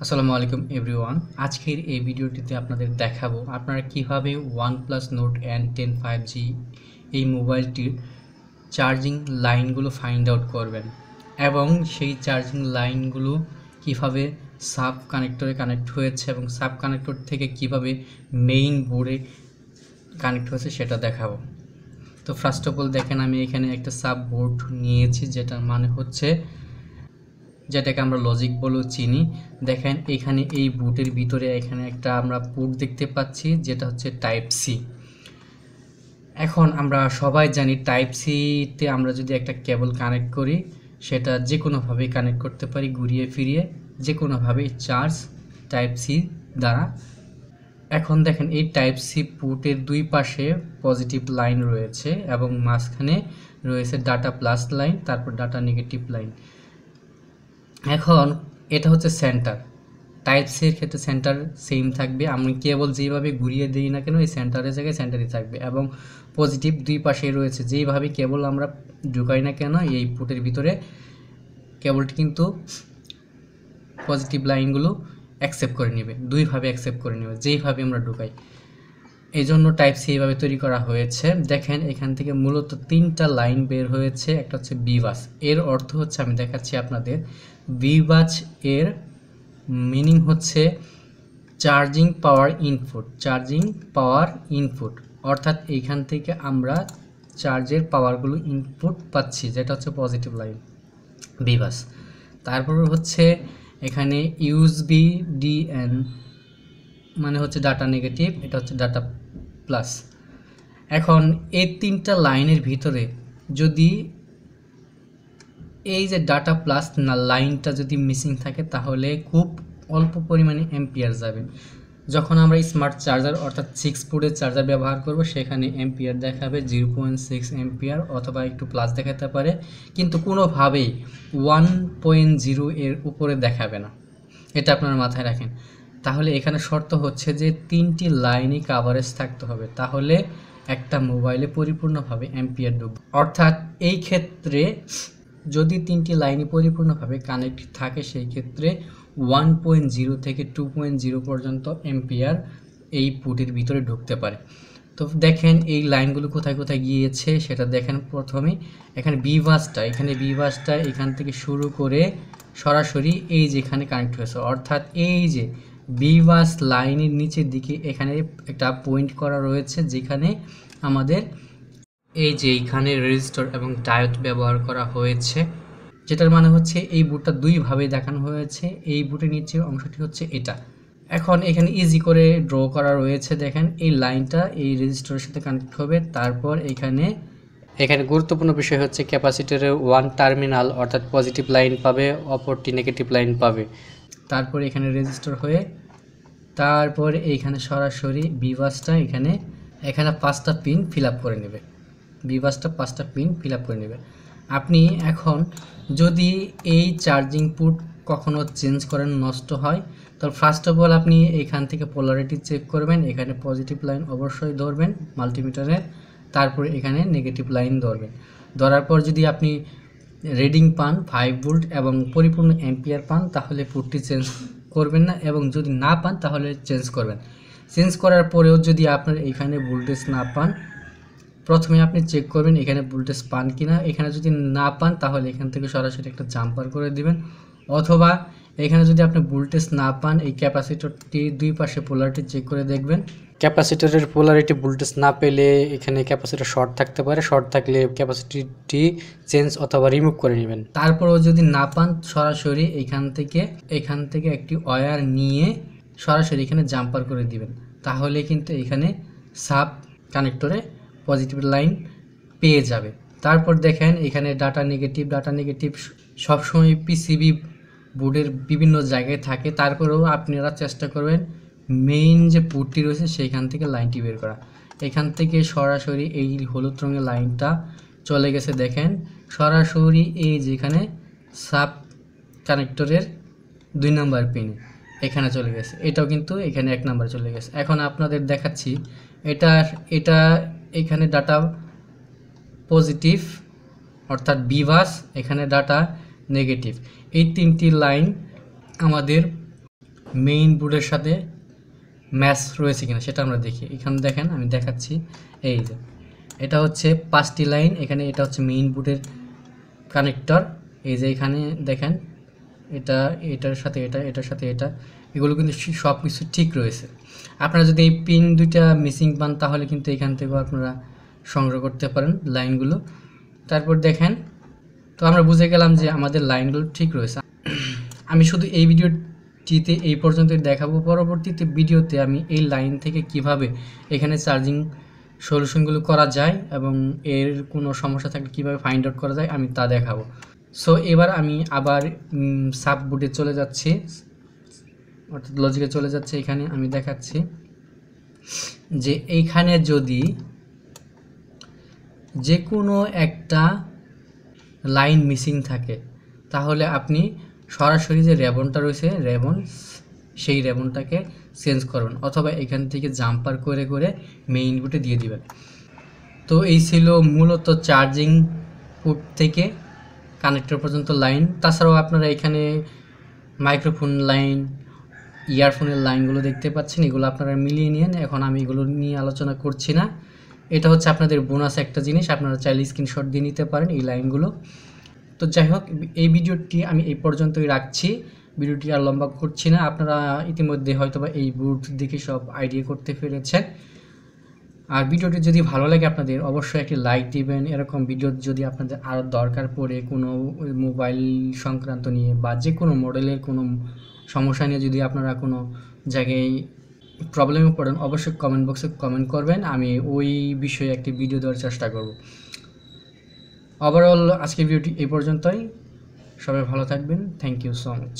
আসসালামু আলাইকুম এভরিওয়ান। আজকের এই ভিডিওটিতে আপনাদের দেখাবো আপনারা কিভাবে OnePlus Nord N10 5G এই মোবাইলটির চার্জিং লাইনগুলো ফাইন্ড আউট করবেন এবং সেই চার্জিং লাইনগুলো কিভাবে সাব কানেক্টরে কানেক্ট হয়েছে এবং সাব কানেক্টর থেকে কিভাবে মেইন বোর্ডে কানেক্ট হয়েছে সেটা দেখাবো। তো ফার্স্ট অফ অল দেখেন, আমি এখানে একটা সাব বোর্ড নিয়েছি, যেটার মানে হচ্ছে যেটাকে আমরা লজিক বলেও চিনি। দেখেন এখানে এই বুটের ভিতরে এখানে একটা আমরা পোর্ট দেখতে পাচ্ছি, যেটা হচ্ছে টাইপ সি। এখন আমরা সবাই জানি টাইপ সিতে আমরা যদি একটা কেবল কানেক্ট করি, সেটা যে কোনোভাবেই কানেক্ট করতে পারি, ঘুরিয়ে ফিরিয়ে যে কোনোভাবেই চার্জ টাইপ সি দ্বারা। এখন দেখেন এই টাইপ সি পোর্টের দুই পাশে পজিটিভ লাইন রয়েছে এবং মাঝখানে রয়েছে ডাটা প্লাস লাইন, তারপর ডাটা নেগেটিভ লাইন। এখন এটা হচ্ছে সেন্টার। টাইপ সি এর ক্ষেত্রে সেন্টার সেম থাকবে, আমি কেবল যেভাবে ঘুরিয়ে দিই না কেন এই সেন্টারের জায়গায় সেন্টারই থাকবে এবং পজিটিভ দুই পাশে রয়েছে। যেইভাবে কেবল আমরা ঢুকাই না কেন এই পোর্টের ভিতরে কেবলটি কিন্তু পজিটিভ লাইনগুলো অ্যাকসেপ্ট করে নেবে, দুইভাবে অ্যাকসেপ্ট করে নেবে যেইভাবে আমরা ঢুকাই। এই জন্য টাইপ সি এইভাবে তৈরি করা হয়েছে। দেখেন এখান থেকে মূলত তিনটা লাইন বের হয়েছে। একটা হচ্ছে বিবাস, এর অর্থ হচ্ছে আমি দেখাচ্ছি আপনাদের। বিবাস এর মিনিং হচ্ছে চার্জিং পাওয়ার ইনপুট, চার্জিং পাওয়ার ইনপুট, অর্থাৎ এইখান থেকে আমরা চার্জের পাওয়ারগুলো ইনপুট পাচ্ছি, যেটা হচ্ছে পজিটিভ লাইন বিবাস। তারপর হচ্ছে এখানে ইউএসবি ডিএন মানে হচ্ছে ডাটা নেগেটিভ, এটা হচ্ছে ডাটা প্লাস। এখন এই তিনটা লাইনের ভিতরে যদি এই যে ডাটা প্লাস না লাইনটা যদি মিসিং থাকে, তাহলে খুব অল্প পরিমাণে এম্পিয়ার যাবে। যখন আমরা স্মার্ট চার্জার অর্থাৎ 6 পোর্টের চার্জার ব্যবহার করব, সেখানে এম্পিয়ার দেখাবে 0.6 এম্পিয়ার অথবা একটু প্লাস দেখাতে পারে, কিন্তু কোনোভাবেই 1.0 এর উপরে দেখাবে না। এটা আপনারা মাথায় রাখেন। তাহলে এখানে শর্ত হচ্ছে যে তিনটি লাইনই কাভারেজ থাকতে হবে, তাহলে একটা মোবাইলে পরিপূর্ণভাবে এম্পিয়ার ঢুকবে। অর্থাৎ এই ক্ষেত্রে যদি তিনটি লাইনই পরিপূর্ণভাবে কানেক্ট থাকে, সেই ক্ষেত্রে 1.0 থেকে 2.0 পর্যন্ত এম্পিয়ার এই পোর্টের ভিতরে ঢুকতে পারে। তো দেখেন এই লাইনগুলো কোথায় কোথায় গিয়েছে সেটা দেখেন। প্রথমে এখানে বিবাসটা, এখান থেকে শুরু করে সরাসরি এই যেখানে কানেক্ট হয়েছে, অর্থাৎ এই যে বিবাস লাইনের নিচের দিকে এখানে একটা পয়েন্ট করা রয়েছে, যেখানে আমাদের এই যে এইখানে রেজিস্টর এবং ডায়োড ব্যবহার করা হয়েছে, যেটার মানে হচ্ছে এই বুটটা দুইভাবে দেখানো হয়েছে। এই বুটের নিচের অংশটি হচ্ছে এটা। এখন এখানে ইজি করে ড্র করা রয়েছে। দেখেন এই লাইনটা এই রেজিস্টরের সাথে কানেক্ট হবে। তারপর এখানে গুরুত্বপূর্ণ বিষয় হচ্ছে ক্যাপাসিটরের ওয়ান টার্মিনাল অর্থাৎ পজিটিভ লাইন পাবে, অপরটি নেগেটিভ লাইন পাবে। তারপর এখানে রেজিস্টর হয়ে তারপর এইখানে সরাসরি বিবাসটা এখানে 5টা পিন ফিল আপ করে নেবে। বিবাসটা 5টা পিন ফিল আপ করে নেবে। আপনি এখন যদি এই চার্জিং পোর্ট কখনো চেঞ্জ করেন, নষ্ট হয়, তো ফার্স্ট অফ অল আপনি এখান থেকে পোলারিটি চেক করবেন। এখানে পজিটিভ লাইন অবশ্যই ধরবেন মাল্টিমিটারের, তারপর এখানে নেগেটিভ লাইন ধরবেন। ধরার পর যদি আপনি রিডিং পান 5 ভোল্ট এবং পরিপূর্ণ এম্পিয়ার পান, তাহলে পোর্টটি চেঞ্জ করবেন না, এবং যদি না পান তাহলে চেঞ্জ করবেন। চেঞ্জ করার পরেও যদি আপনার এখানে ভোল্টেজ না পান, প্রথমে আপনি চেক করবেন এখানে ভোল্টেজ পান কিনা। এখানে যদি না পান তাহলে এখান থেকে সরাসরি একটা জাম্পার করে দিবেন, অথবা এখানে যদি আপনি ভোল্টেজ না পান এই ক্যাপাসিটরটি দুই পাশে পোলারিটি চেক করে দেখবেন। ক্যাপাসিটরের পোলারিটি ভোল্টেজ না পেলে এখানে ক্যাপাসিটর শর্ট থাকতে পারে, শর্ট থাকলে ক্যাপাসিটিটি চেঞ্জ অথবা রিমুভ করে নেবেন। তারপরেও যদি না পান, সরাসরি এখান থেকে একটি ওয়্যার নিয়ে সরাসরি এখানে জাম্পার করে দিবেন, তাহলে কিন্তু এখানে সাব কানেক্টরে পজিটিভ লাইন পেয়ে যাবে। তারপর দেখেন এখানে ডাটা নেগেটিভ সবসময় পিসিবি বোর্ডের বিভিন্ন জায়গায় থাকে। তারপরেও আপনারা চেষ্টা করবেন মেইন যে পোর্টটি রয়েছে সেইখান থেকে লাইনটি বের করা। এখান থেকে সরাসরি এই হলুদ রঙের লাইনটা চলে গেছে, দেখেন সরাসরি এই যেখানে সাব কানেক্টরের 2 নাম্বার পিন এখানে চলে গেছে। এটাও কিন্তু এখানে 1 নাম্বার চলে গেছে। এখন আপনাদের দেখাচ্ছি এটা এখানে ডাটা পজিটিভ অর্থাৎ বিবাস, এখানে ডাটা নেগেটিভ। এই তিনটি লাইন আমাদের মেইন বোর্ডের সাথে ম্যাচ রয়েছে কিনা সেটা আমরা দেখি। এখানে দেখেন আমি দেখাচ্ছি, এই যে এটা হচ্ছে 5টি লাইন, এখানে এটা হচ্ছে মেইন বোর্ডের কানেক্টর। এই যে এখানে দেখেন এটা এটার সাথে এটা, এটার সাথে এটা, এগুলো কিন্তু সব কিছু ঠিক রয়েছে। আপনারা যদি এই পিন দুইটা মিসিং পান তাহলে কিন্তু এখান থেকেও আপনারা সংগ্রহ করতে পারেন লাইনগুলো। তারপর দেখেন, তো আমরা বুঝে গেলাম যে আমাদের লাইনগুলো ঠিক রয়েছে। আমি শুধু এই ভিডিওটিতে এই পর্যন্তই দেখাবো। পরবর্তীতে ভিডিওতে আমি এই লাইন থেকে কিভাবে এখানে চার্জিং সলিউশনগুলো করা যায় এবং এর কোনো সমস্যা থাকলে কীভাবে ফাইন্ড আউট করা যায় আমি তা দেখাবো। সো এবার আমি আবার সাব বোর্ডে চলে যাচ্ছি, অর্থাৎ লজিকে চলে যাচ্ছে। এখানে আমি দেখাচ্ছি যে এইখানে যদি যে কোনো একটা লাইন মিসিং থাকে তাহলে আপনি সরাসরি যে রেবনটা রয়েছে রেবন, সেই রেবনটাকে চেঞ্জ করবেন, অথবা এখান থেকে জাম্পার করে করে মেইন বোর্ডে দিয়ে দিবেন। তো এই ছিল মূলত চার্জিং পোর্ট থেকে কানেক্টর পর্যন্ত লাইন। তাছাড়াও আপনারা এখানে মাইক্রোফোন লাইন, ইয়ারফোনের লাইনগুলো দেখতে পাচ্ছেন, এগুলো আপনারা মিলিয়ে নিন। এখন আমি এগুলো নিয়ে আলোচনা করছি না। এটা হচ্ছে আপনাদের বোনাস একটা জিনিস, আপনারা চাইলে স্ক্রিনশট দিয়ে নিতে পারেন এই লাইনগুলো। তো যাই হোক, এই ভিডিওটি আমি এই পর্যন্তই রাখছি, ভিডিওটি আর লম্বা করছি না। আপনারা ইতিমধ্যে হয়তোবা এই বোর্ড দেখে সব আইডিয়া করতে পেরেছেন। আর ভিডিওটি যদি ভালো লাগে আপনাদের অবশ্যই একটি লাইক দিবেন। এরকম ভিডিও যদি আপনাদের আরও দরকার পড়ে কোনো মোবাইল সংক্রান্ত নিয়ে বা যে কোনো মডেলের কোনো সমস্যা নিয়ে যদি আপনারা কোনো জায়গায় প্রবলেমে পড়েন অবশ্যই কমেন্ট বক্সে কমেন্ট করবেন, আমি ওই বিষয়ে একটি ভিডিও দেওয়ার চেষ্টা করব। ওভারঅল আজকের ভিডিওটি এই পর্যন্তই। সবাই ভালো থাকবেন। Thank you so much.